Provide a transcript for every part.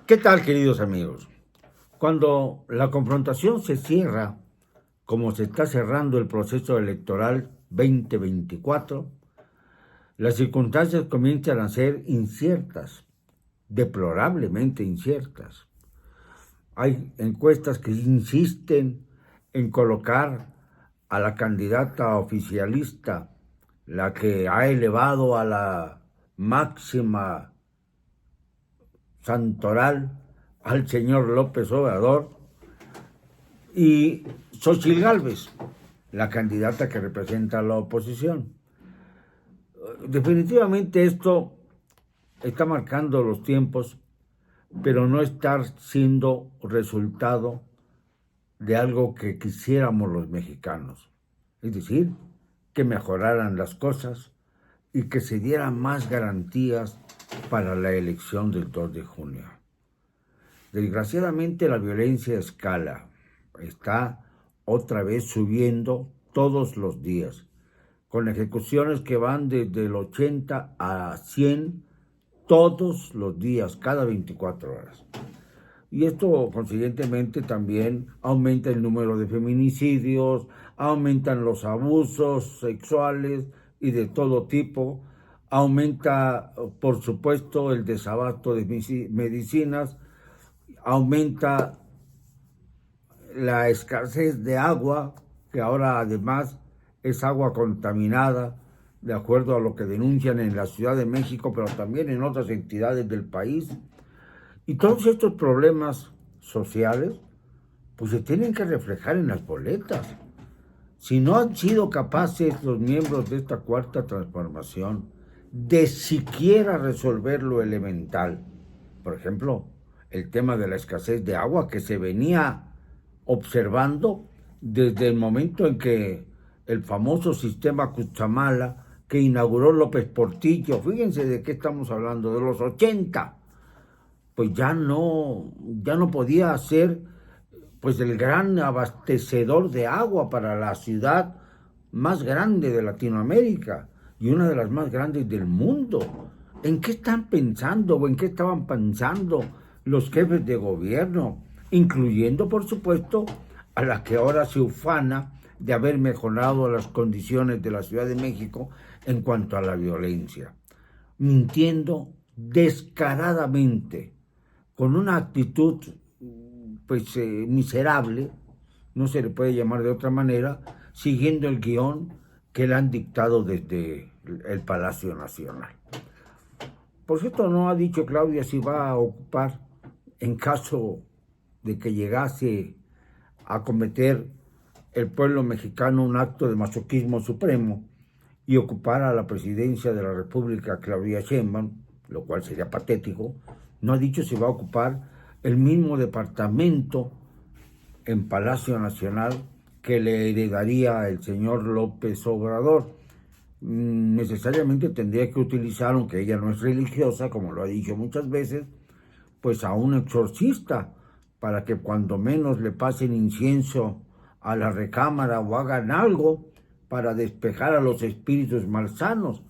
¿Qué tal, queridos amigos? Cuando la confrontación se cierra, como se está cerrando el proceso electoral 2024, las circunstancias comienzan a ser inciertas, deplorablemente inciertas. Hay encuestas que insisten en colocar a la candidata oficialista, la que ha elevado a la máxima santoral al señor López Obrador, y Xochitl Gálvez, la candidata que representa a la oposición. Definitivamente esto está marcando los tiempos, pero no está siendo resultado de algo que quisiéramos los mexicanos. Es decir, que mejoraran las cosas y que se dieran más garantías para la elección del 2 de junio. Desgraciadamente la violencia escala, está otra vez subiendo todos los días, con ejecuciones que van desde el 80 a 100 todos los días, cada 24 horas. Y esto, consiguientemente, también aumenta el número de feminicidios, aumentan los abusos sexuales y de todo tipo, aumenta, por supuesto, el desabasto de medicinas, aumenta la escasez de agua, que ahora además es agua contaminada, de acuerdo a lo que denuncian en la Ciudad de México, pero también en otras entidades del país. Y todos estos problemas sociales, pues se tienen que reflejar en las boletas. Si no han sido capaces los miembros de esta cuarta transformación de siquiera resolver lo elemental, por ejemplo, el tema de la escasez de agua que se venía observando desde el momento en que el famoso sistema Cuchamala que inauguró López Portillo, fíjense de qué estamos hablando, de los 80, pues ya no podía ser pues el gran abastecedor de agua para la ciudad más grande de Latinoamérica y una de las más grandes del mundo. ¿En qué están pensando o en qué estaban pensando los jefes de gobierno? Incluyendo, por supuesto, a la que ahora se ufana de haber mejorado las condiciones de la Ciudad de México en cuanto a la violencia, mintiendo descaradamente, con una actitud pues miserable, no se le puede llamar de otra manera, siguiendo el guión que le han dictado desde el Palacio Nacional. Por cierto, no ha dicho Claudia si va a ocupar, en caso de que llegase a cometer el pueblo mexicano un acto de masoquismo supremo y ocupara la presidencia de la República Claudia Sheinbaum, lo cual sería patético. No ha dicho si va a ocupar el mismo departamento en Palacio Nacional que le heredaría el señor López Obrador. Necesariamente tendría que utilizar, aunque ella no es religiosa, como lo ha dicho muchas veces, pues a un exorcista, para que cuando menos le pasen incienso a la recámara o hagan algo para despejar a los espíritus malsanos,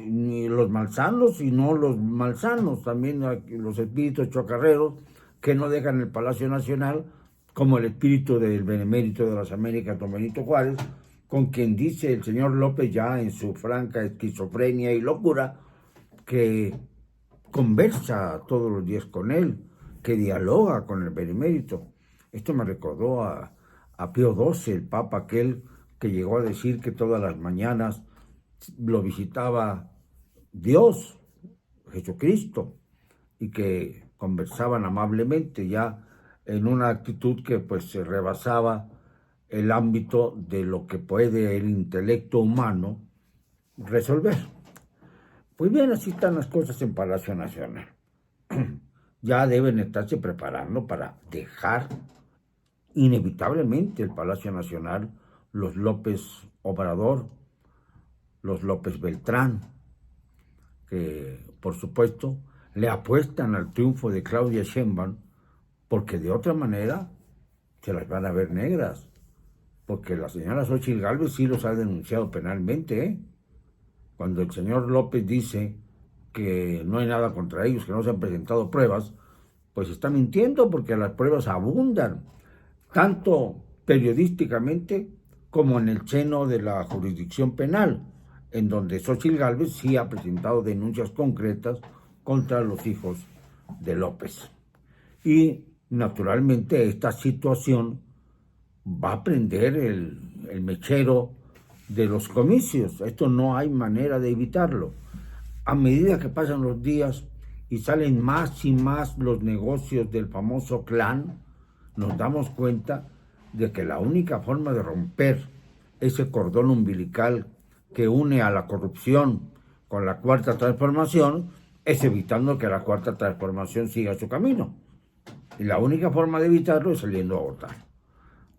ni los malsanos y no los malsanos, también los espíritus chocarreros que no dejan el Palacio Nacional, como el espíritu del benemérito de las Américas, don Benito Juárez, con quien dice el señor López ya en su franca esquizofrenia y locura, que conversa todos los días con él, que dialoga con el benemérito. Esto me recordó a Pío XII, el papa aquel que llegó a decir que todas las mañanas lo visitaba Dios, Jesucristo, y que conversaban amablemente, ya en una actitud que pues se rebasaba el ámbito de lo que puede el intelecto humano resolver. Pues bien, así están las cosas en Palacio Nacional. Ya deben estarse preparando para dejar inevitablemente el Palacio Nacional los López Obrador, los López Beltrán, que por supuesto le apuestan al triunfo de Claudia Sheinbaum, porque de otra manera se las van a ver negras, porque la señora Xochitl Gálvez sí los ha denunciado penalmente, ¿eh? Cuando el señor López dice que no hay nada contra ellos, que no se han presentado pruebas, pues está mintiendo porque las pruebas abundan, tanto periodísticamente como en el seno de la jurisdicción penal, en donde Xóchitl Gálvez sí ha presentado denuncias concretas contra los hijos de López. Y naturalmente esta situación va a prender el mechero de los comicios. Esto no hay manera de evitarlo. A medida que pasan los días y salen más y más los negocios del famoso clan, nos damos cuenta de que la única forma de romper ese cordón umbilical que une a la corrupción con la Cuarta Transformación es evitando que la Cuarta Transformación siga su camino. Y la única forma de evitarlo es saliendo a votar.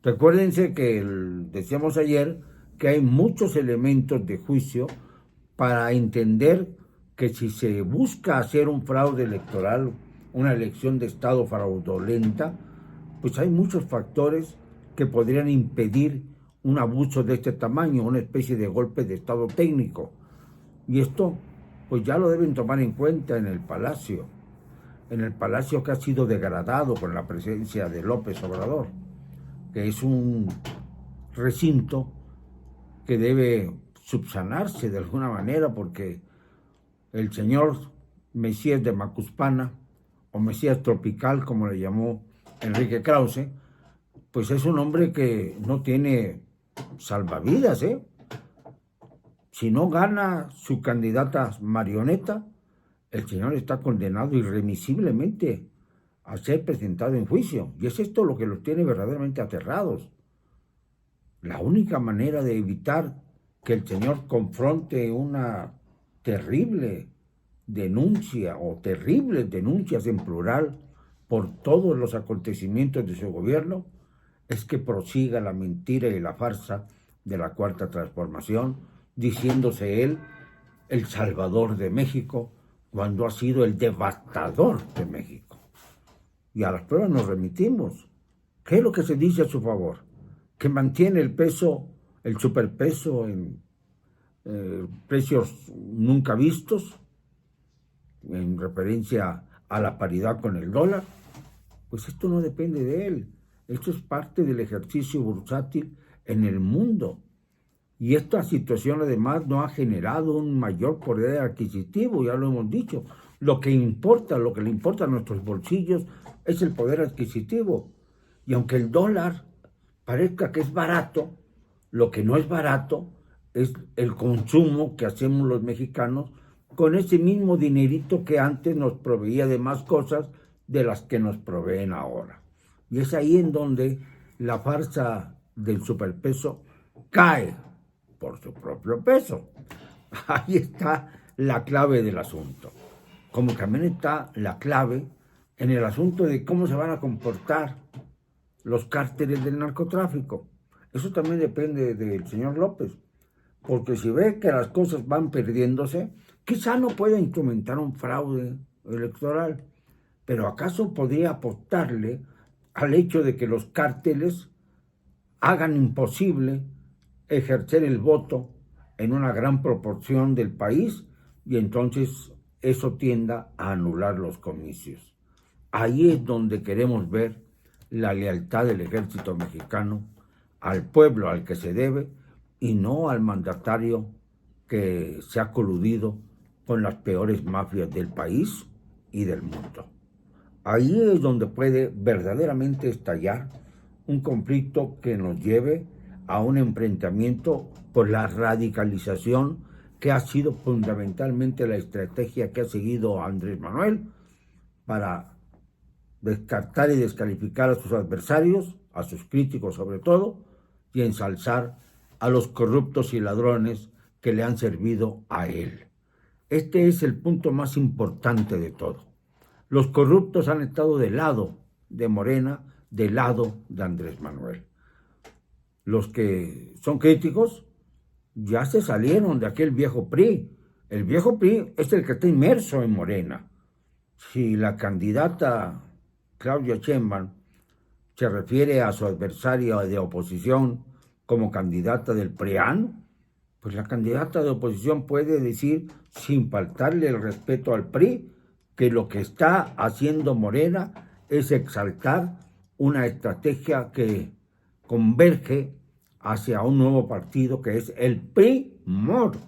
Recuérdense que decíamos ayer que hay muchos elementos de juicio para entender que si se busca hacer un fraude electoral, una elección de Estado fraudulenta, pues hay muchos factores que podrían impedir un abuso de este tamaño, una especie de golpe de Estado técnico. Y esto, pues ya lo deben tomar en cuenta en el Palacio que ha sido degradado con la presencia de López Obrador, que es un recinto que debe subsanarse de alguna manera, porque el señor Mesías de Macuspana, o Mesías Tropical, como le llamó Enrique Krause, pues es un hombre que no tiene salvavidas, ¿eh? Si no gana su candidata marioneta, el señor está condenado irremisiblemente a ser presentado en juicio. Y es esto lo que los tiene verdaderamente aterrados. La única manera de evitar que el señor confronte una terrible denuncia o terribles denuncias en plural por todos los acontecimientos de su gobierno es que prosiga la mentira y la farsa de la Cuarta Transformación, diciéndose él el salvador de México cuando ha sido el devastador de México. Y a las pruebas nos remitimos. ¿Qué es lo que se dice a su favor? Que mantiene el peso, el superpeso en precios nunca vistos, en referencia a la paridad con el dólar. Pues esto no depende de él. Esto es parte del ejercicio bursátil en el mundo. Y esta situación además no ha generado un mayor poder adquisitivo, ya lo hemos dicho. Lo que le importa a nuestros bolsillos es el poder adquisitivo. Y aunque el dólar parezca que es barato, lo que no es barato es el consumo que hacemos los mexicanos con ese mismo dinerito que antes nos proveía de más cosas de las que nos proveen ahora. Y es ahí en donde la farsa del superpeso cae por su propio peso. Ahí está la clave del asunto. Como también está la clave en el asunto de cómo se van a comportar los cárteles del narcotráfico. Eso también depende del señor López, porque si ve que las cosas van perdiéndose, quizá no pueda instrumentar un fraude electoral, pero ¿acaso podría apostarle al hecho de que los cárteles hagan imposible ejercer el voto en una gran proporción del país y entonces eso tienda a anular los comicios? Ahí es donde queremos ver la lealtad del ejército mexicano al pueblo al que se debe y no al mandatario que se ha coludido con las peores mafias del país y del mundo. Ahí es donde puede verdaderamente estallar un conflicto que nos lleve a un enfrentamiento por la radicalización que ha sido fundamentalmente la estrategia que ha seguido Andrés Manuel para descartar y descalificar a sus adversarios, a sus críticos sobre todo, y ensalzar a los corruptos y ladrones que le han servido a él. Este es el punto más importante de todo. Los corruptos han estado del lado de Morena, del lado de Andrés Manuel. Los que son críticos ya se salieron de aquel viejo PRI. El viejo PRI es el que está inmerso en Morena. Si la candidata Claudia Sheinbaum se refiere a su adversaria de oposición como candidata del PRIAN, pues la candidata de oposición puede decir, sin faltarle el respeto al PRI, que lo que está haciendo Morena es exaltar una estrategia que converge hacia un nuevo partido que es el PRI-MOR,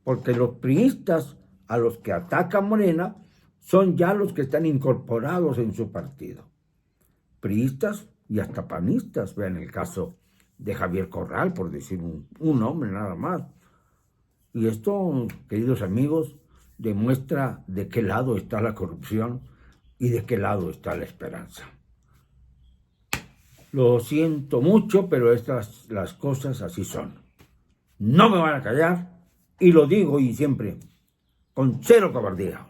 porque los priistas a los que ataca Morena son ya los que están incorporados en su partido. Priistas y hasta panistas, vean el caso de Javier Corral, por decir un nombre nada más. Y esto, queridos amigos, demuestra de qué lado está la corrupción y de qué lado está la esperanza. Lo siento mucho, pero las cosas así son. No me van a callar, y lo digo y siempre, con cero cobardía.